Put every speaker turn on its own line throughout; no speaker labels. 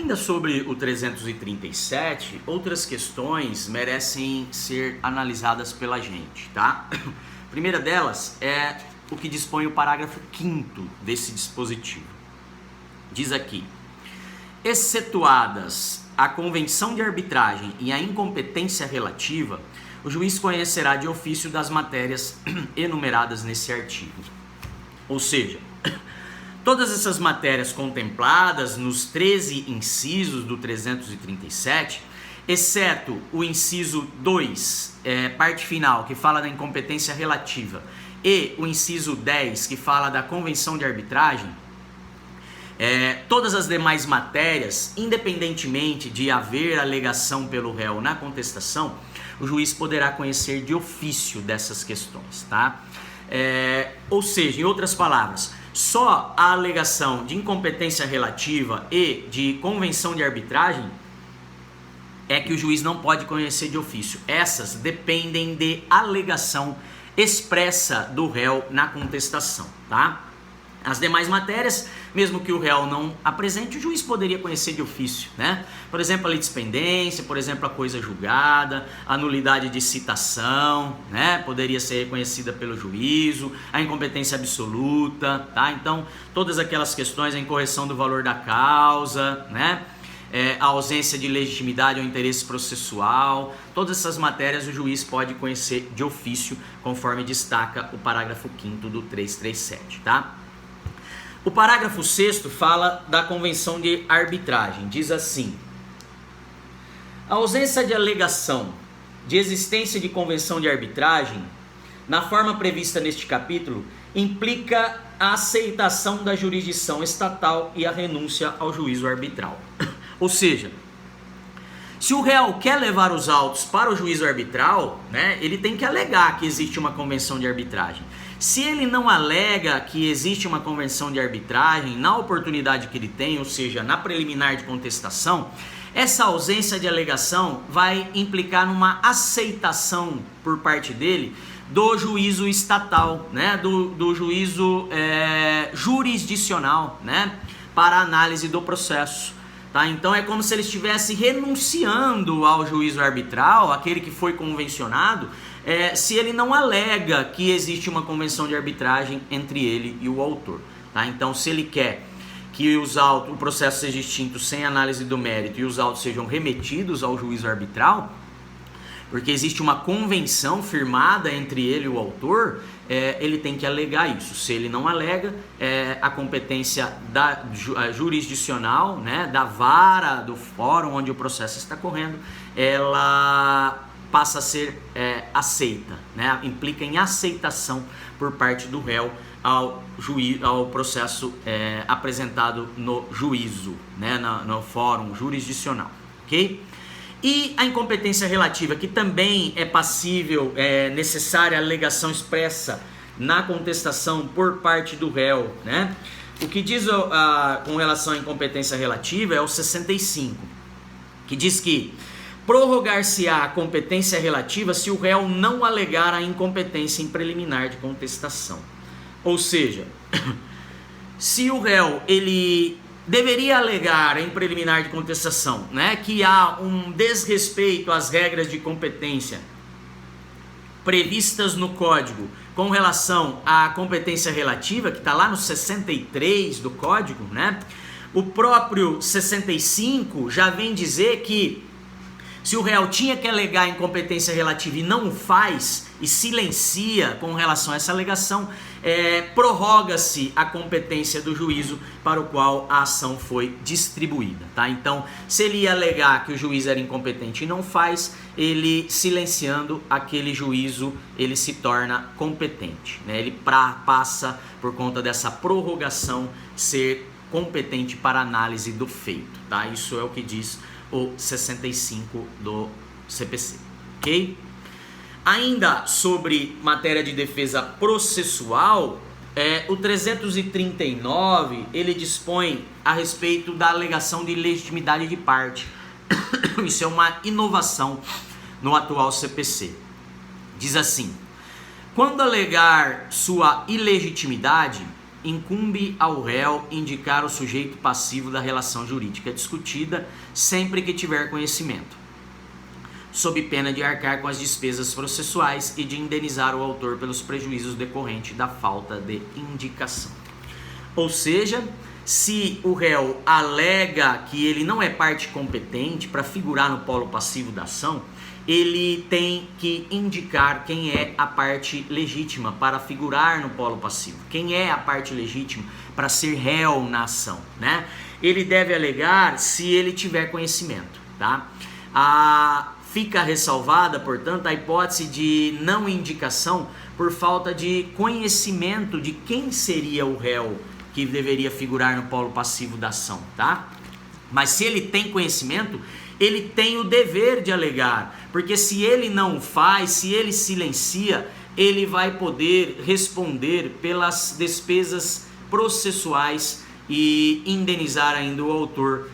Ainda sobre o 337, outras questões merecem ser analisadas pela gente, tá? A primeira delas é o que dispõe o parágrafo 5º desse dispositivo. Diz aqui: excetuadas a convenção de arbitragem e a incompetência relativa, o juiz conhecerá de ofício das matérias enumeradas nesse artigo. Ou seja, todas essas matérias contempladas nos 13 incisos do 337, exceto o inciso 2, parte final, que fala da incompetência relativa, e o inciso 10, que fala da convenção de arbitragem, todas as demais matérias, independentemente de haver alegação pelo réu na contestação, o juiz poderá conhecer de ofício dessas questões, tá? Ou seja, em outras palavras, só a alegação de incompetência relativa e de convenção de arbitragem é que o juiz não pode conhecer de ofício. Essas dependem de alegação expressa do réu na contestação, tá? As demais matérias, mesmo que o réu não apresente, o juiz poderia conhecer de ofício, né? Por exemplo, a litispendência, por exemplo, a coisa julgada, a nulidade de citação, né? Poderia ser reconhecida pelo juízo, a incompetência absoluta, tá? Então, todas aquelas questões, a incorreção do valor da causa, né? A ausência de legitimidade ou interesse processual, todas essas matérias o juiz pode conhecer de ofício, conforme destaca o parágrafo 5º do 337, tá? O parágrafo 6º fala da convenção de arbitragem. Diz assim: a ausência de alegação de existência de convenção de arbitragem, na forma prevista neste capítulo, implica a aceitação da jurisdição estatal e a renúncia ao juízo arbitral. Ou seja, se o réu quer levar os autos para o juízo arbitral, né, ele tem que alegar que existe uma convenção de arbitragem. Se ele não alega que existe uma convenção de arbitragem na oportunidade que ele tem, ou seja, na preliminar de contestação, essa ausência de alegação vai implicar numa aceitação por parte dele do juízo estatal, né, do juízo jurisdicional, né, para a análise do processo. Tá? Então é como se ele estivesse renunciando ao juízo arbitral, aquele que foi convencionado, se ele não alega que existe uma convenção de arbitragem entre ele e o autor. Tá? Então, se ele quer que o processo seja extinto sem análise do mérito e os autos sejam remetidos ao juízo arbitral, porque existe uma convenção firmada entre ele e o autor, ele tem que alegar isso. Se ele não alega, a competência jurisdicional, né, da vara, do fórum onde o processo está correndo, ela passa a ser aceita, né? Implica em aceitação por parte do réu ao processo apresentado no juízo, né? no fórum jurisdicional, ok? E a incompetência relativa, que também é passível, necessária a alegação expressa na contestação por parte do réu, né? O que diz com relação à incompetência relativa é o 65, que diz que prorrogar-se-á a competência relativa se o réu não alegar a incompetência em preliminar de contestação. Ou seja, se o réu ele deveria alegar em preliminar de contestação, né, que há um desrespeito às regras de competência previstas no Código com relação à competência relativa, que está lá no 63 do Código, né? O próprio 65 já vem dizer que se o réu tinha que alegar incompetência relativa e não o faz, e silencia com relação a essa alegação, prorroga-se a competência do juízo para o qual a ação foi distribuída, tá? Então, se ele ia alegar que o juiz era incompetente e não faz, ele silenciando aquele juízo, ele se torna competente, né? Ele passa, por conta dessa prorrogação, ser competente para análise do feito, tá? Isso é o que diz o 65 do CPC, ok? Ainda sobre matéria de defesa processual, o 339, ele dispõe a respeito da alegação de legitimidade de parte. Isso é uma inovação no atual CPC. Diz assim: quando alegar sua ilegitimidade, incumbe ao réu indicar o sujeito passivo da relação jurídica discutida sempre que tiver conhecimento, sob pena de arcar com as despesas processuais e de indenizar o autor pelos prejuízos decorrentes da falta de indicação. Ou seja, se o réu alega que ele não é parte competente para figurar no polo passivo da ação, ele tem que indicar quem é a parte legítima para figurar no polo passivo. Quem é a parte legítima para ser réu na ação, né? Ele deve alegar se ele tiver conhecimento, tá? Fica ressalvada, portanto, a hipótese de não indicação por falta de conhecimento de quem seria o réu que deveria figurar no polo passivo da ação, tá? Mas se ele tem conhecimento, ele tem o dever de alegar, porque se ele não faz, se ele silencia, ele vai poder responder pelas despesas processuais e indenizar ainda o autor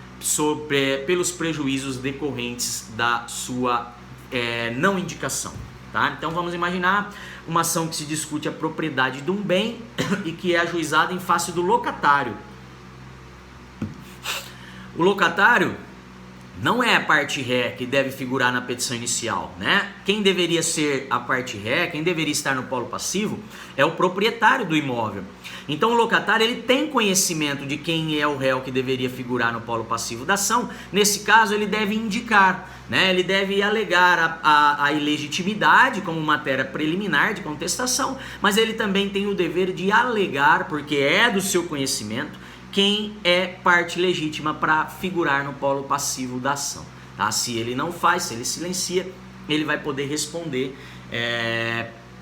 pelos prejuízos decorrentes da sua não indicação, tá? Então vamos imaginar uma ação que se discute a propriedade de um bem e que é ajuizada em face do locatário. O locatário não é a parte ré que deve figurar na petição inicial, né? Quem deveria ser a parte ré, quem deveria estar no polo passivo é o proprietário do imóvel. Então o locatário ele tem conhecimento de quem é o réu que deveria figurar no polo passivo da ação. Nesse caso ele deve indicar, né? Ele deve alegar a ilegitimidade como matéria preliminar de contestação, mas ele também tem o dever de alegar, porque é do seu conhecimento, quem é parte legítima para figurar no polo passivo da ação, tá? Se ele não faz, se ele silencia, ele vai poder responder,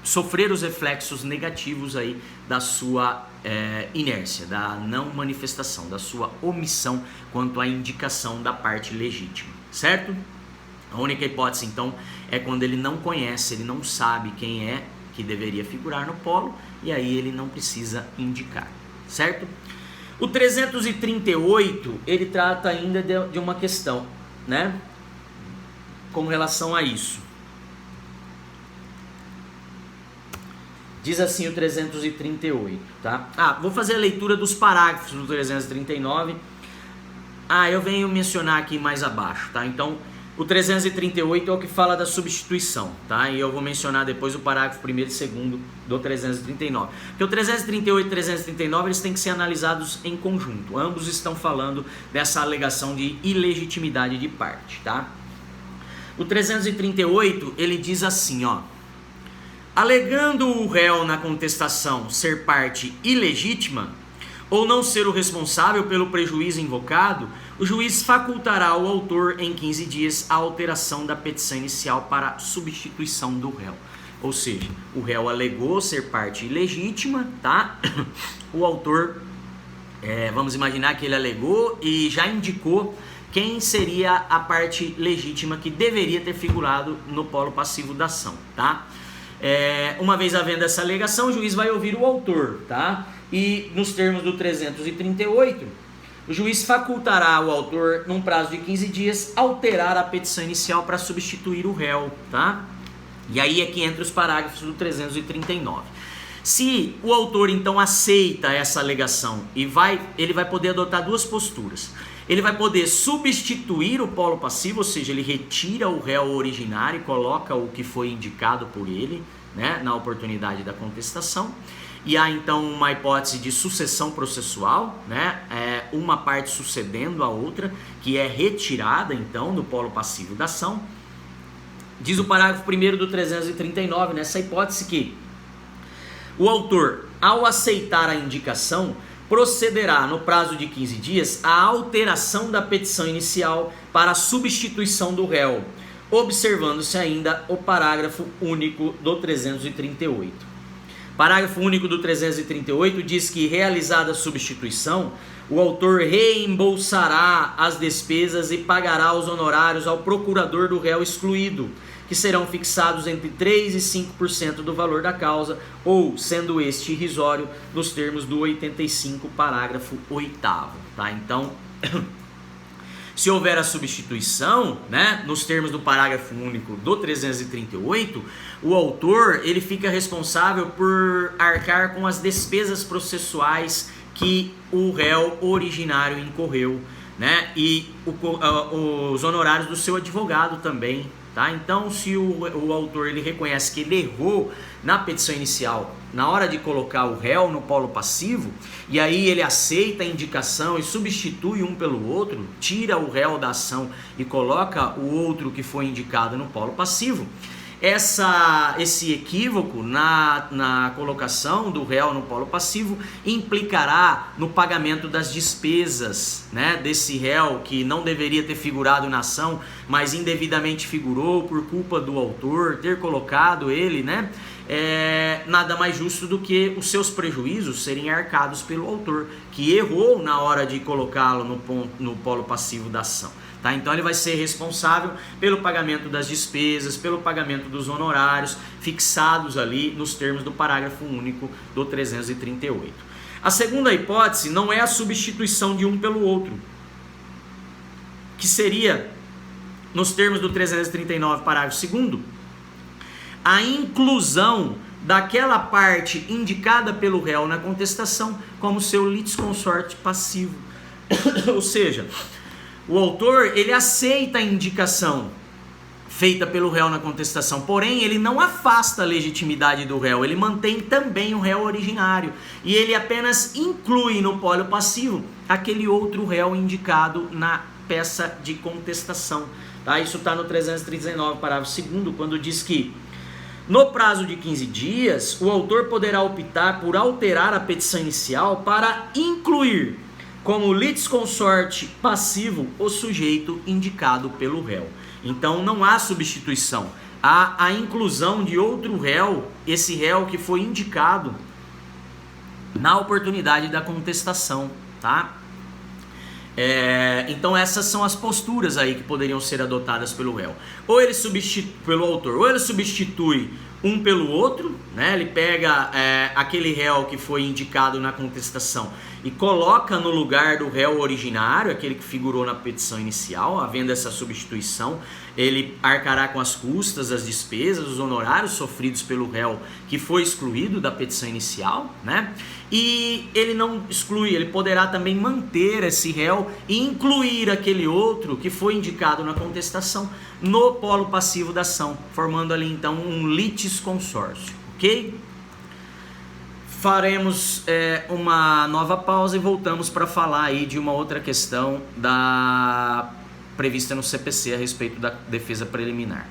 sofrer os reflexos negativos aí da sua inércia, da não manifestação, da sua omissão quanto à indicação da parte legítima, certo? A única hipótese, então, é quando ele não conhece, ele não sabe quem é que deveria figurar no polo, e aí ele não precisa indicar, certo? O 338, ele trata ainda de uma questão, né, com relação a isso. Diz assim o 338, tá? Vou fazer a leitura dos parágrafos do 339. Eu venho mencionar aqui mais abaixo, tá? Então, o 338 é o que fala da substituição, tá? E eu vou mencionar depois o parágrafo 1º e 2º do 339. Porque o 338 e 339, eles têm que ser analisados em conjunto. Ambos estão falando dessa alegação de ilegitimidade de parte, tá? O 338, ele diz assim, ó: alegando o réu na contestação ser parte ilegítima ou não ser o responsável pelo prejuízo invocado, o juiz facultará ao autor em 15 dias a alteração da petição inicial para substituição do réu. Ou seja, o réu alegou ser parte ilegítima, tá? O autor, vamos imaginar que ele alegou e já indicou quem seria a parte legítima que deveria ter figurado no polo passivo da ação, tá? Uma vez havendo essa alegação, o juiz vai ouvir o autor, tá? E nos termos do 338, o juiz facultará ao autor, num prazo de 15 dias, alterar a petição inicial para substituir o réu, tá? E aí é que entra os parágrafos do 339. Se o autor então aceita essa alegação e ele vai poder adotar duas posturas. Ele vai poder substituir o polo passivo, ou seja, ele retira o réu originário e coloca o que foi indicado por ele, né, na oportunidade da contestação. E há então uma hipótese de sucessão processual, né, uma parte sucedendo a outra, que é retirada então do polo passivo da ação. Diz o parágrafo 1º do 339, nessa hipótese, que o autor, ao aceitar a indicação, procederá no prazo de 15 dias à alteração da petição inicial para a substituição do réu, observando-se ainda o parágrafo único do 338. Parágrafo único do 338 diz que, realizada a substituição, o autor reembolsará as despesas e pagará os honorários ao procurador do réu excluído, que serão fixados entre 3% e 5% do valor da causa, ou, sendo este irrisório, nos termos do 85, parágrafo 8º, tá? Então, Se houver a substituição, né, nos termos do parágrafo único do 338, o autor ele fica responsável por arcar com as despesas processuais que o réu originário incorreu, né, e os honorários do seu advogado também. Tá? Então, se o autor ele reconhece que ele errou na petição inicial, na hora de colocar o réu no polo passivo, e aí ele aceita a indicação e substitui um pelo outro, tira o réu da ação e coloca o outro que foi indicado no polo passivo, esse equívoco na colocação do réu no polo passivo implicará no pagamento das despesas, né, desse réu que não deveria ter figurado na ação, mas indevidamente figurou por culpa do autor ter colocado ele, né? Nada mais justo do que os seus prejuízos serem arcados pelo autor, que errou na hora de colocá-lo no polo passivo da ação. Tá? Então ele vai ser responsável pelo pagamento das despesas, pelo pagamento dos honorários fixados ali nos termos do parágrafo único do 338. A segunda hipótese não é a substituição de um pelo outro, que seria, nos termos do 339, parágrafo 2º, a inclusão daquela parte indicada pelo réu na contestação como seu litisconsorte passivo. Ou seja, o autor ele aceita a indicação feita pelo réu na contestação, porém ele não afasta a legitimidade do réu, ele mantém também o réu originário e ele apenas inclui no polo passivo aquele outro réu indicado na peça de contestação. Tá? Isso está no 339, parágrafo 2º, quando diz que no prazo de 15 dias, o autor poderá optar por alterar a petição inicial para incluir como litisconsorte passivo o sujeito indicado pelo réu. Então não há substituição, há a inclusão de outro réu, esse réu que foi indicado na oportunidade da contestação, tá? Então essas são as posturas aí que poderiam ser adotadas pelo réu. Ou ele substitui, pelo autor, ou ele substitui um pelo outro, né? Ele pega aquele réu que foi indicado na contestação e coloca no lugar do réu originário, aquele que figurou na petição inicial. Havendo essa substituição, ele arcará com as custas, as despesas, os honorários sofridos pelo réu que foi excluído da petição inicial, né? E ele não exclui, ele poderá também manter esse réu e incluir aquele outro que foi indicado na contestação no polo passivo da ação, formando ali então um litisconsórcio, ok? Faremos uma nova pausa e voltamos para falar aí de uma outra questão prevista no CPC a respeito da defesa preliminar.